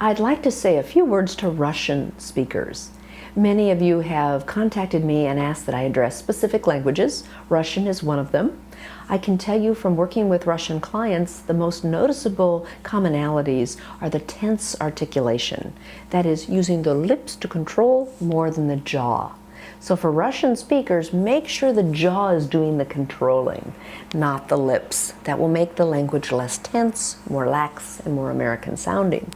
I'd like to say a few words to Russian speakers. Many of you have contacted me and asked that I address specific languages. Russian is one of them. I can tell you from working with Russian clients, the most noticeable commonalities are the tense articulation. That is, using the lips to control more than the jaw. So for Russian speakers, make sure the jaw is doing the controlling, not the lips. That will make the language less tense, more lax, and more American sounding.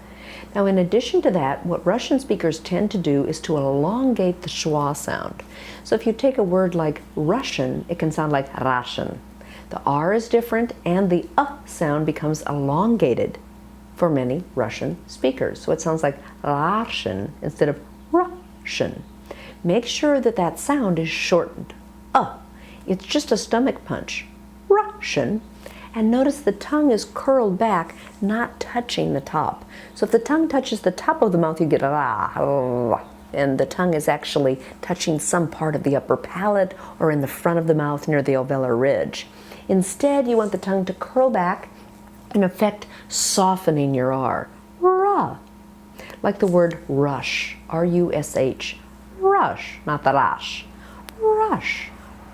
Now, in addition to that, what Russian speakers tend to do is to elongate the schwa sound. So if you take a word like Russian, it can sound like Russian. The R is different, and the sound becomes elongated for many Russian speakers. So it sounds like Russian instead of Russian. Make sure that that sound is shortened. It's just a stomach punch. Russian. And notice the tongue is curled back, not touching the top. So if the tongue touches the top of the mouth, you get ra, and the tongue is actually touching some part of the upper palate or in the front of the mouth near the alveolar ridge. Instead, you want the tongue to curl back, in effect softening your R. Ra. Like the word rush, R-U-S-H. Rush, not the rash. Rush.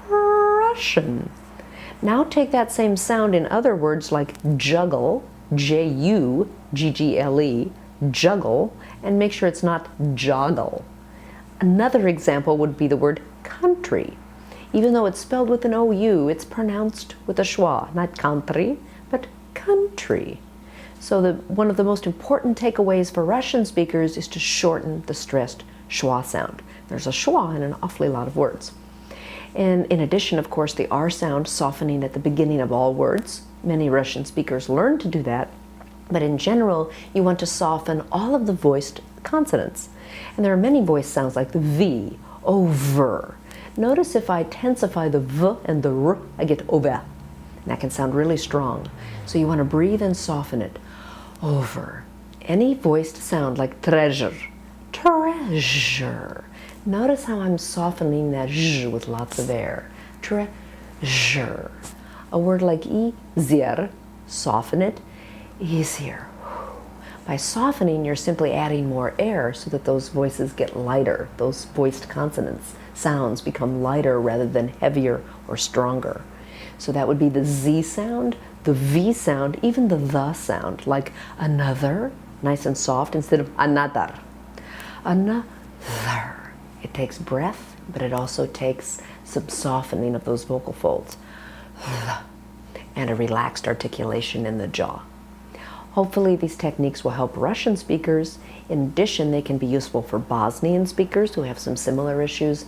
Russian. Now take that same sound in other words like juggle, J-U-G-G-L-E, juggle, and make sure it's not joggle. Another example would be the word country. Even though it's spelled with an O-U, it's pronounced with a schwa, not country, but country. So one of the most important takeaways for Russian speakers is to shorten the stressed schwa sound. There's a schwa in an awfully lot of words. And in addition, of course, the R sound softening at the beginning of all words. Many Russian speakers learn to do that, but in general, you want to soften all of the voiced consonants. And there are many voiced sounds like the V, over. Notice if I tensify the V and the R, I get over. And that can sound really strong. So you want to breathe and soften it. Over. Any voiced sound like treasure, treasure. Notice how I'm softening that zh with lots of air. Treasure. A word like easier, soften it, easier. By softening, you're simply adding more air so that those voices get lighter. Those voiced consonants, sounds become lighter rather than heavier or stronger. So that would be the Z sound, the V sound, even the sound, like another, nice and soft instead of another. Another. It takes breath, but it also takes some softening of those vocal folds and a relaxed articulation in the jaw. Hopefully these techniques will help Russian speakers. In addition, they can be useful for Bosnian speakers who have some similar issues,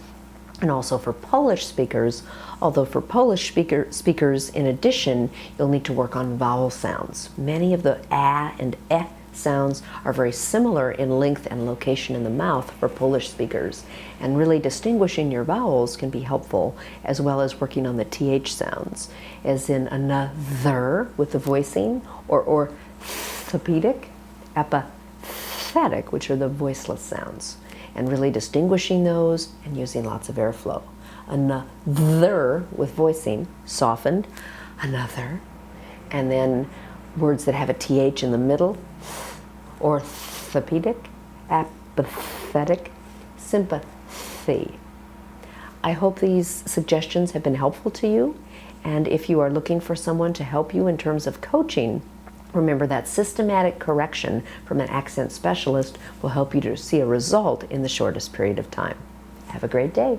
and also for Polish speakers, although for Polish speakers, in addition, you'll need to work on vowel sounds. Many of the a and e sounds are very similar in length and location in the mouth for Polish speakers, and really distinguishing your vowels can be helpful, as well as working on the th sounds, as in another with the voicing, or orthopedic, apathetic, which are the voiceless sounds, and really distinguishing those and using lots of airflow. Another with voicing, softened, another, and then words that have a th in the middle, orthopedic, apathetic, sympathy. I hope these suggestions have been helpful to you, and if you are looking for someone to help you in terms of coaching, remember that systematic correction from an accent specialist will help you to see a result in the shortest period of time. Have a great day.